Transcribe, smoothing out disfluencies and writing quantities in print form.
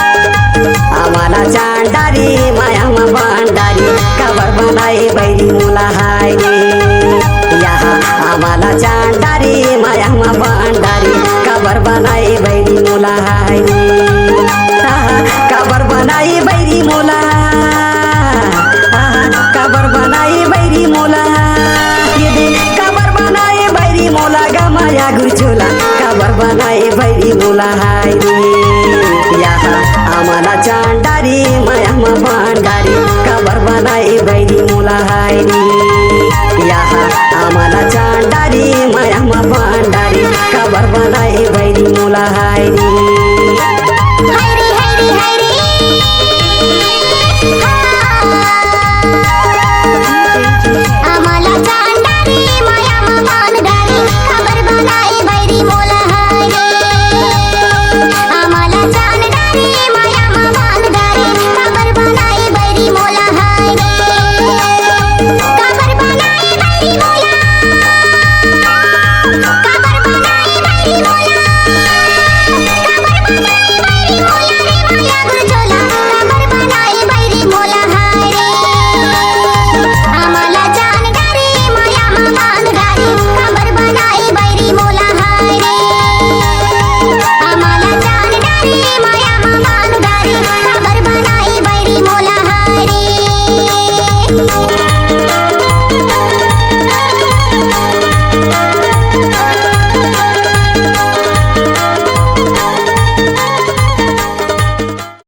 आम्हाला चांडारी मायामा भांडारी कबर बनाई बैरी मुला हाय रे यहाँ आम्हाला चांडारी मायामा भांडारी कबर बनाई बैरी मुला हाय रे कबर बनाई बैरी मुला कबर बनाई बैरी मुला कबर बनाई बैरी मुला गमाया गुचुला कबर बनाई बैरी मुला हाय रे यहाँ आम्हाला चांडारी मायामा भांडारी कबर बनाई बैरी मुला हाय रे यहाँ आम्हाला चांडारी मायामा भांडारी कबर बनाई बैरी मुला हाय रे।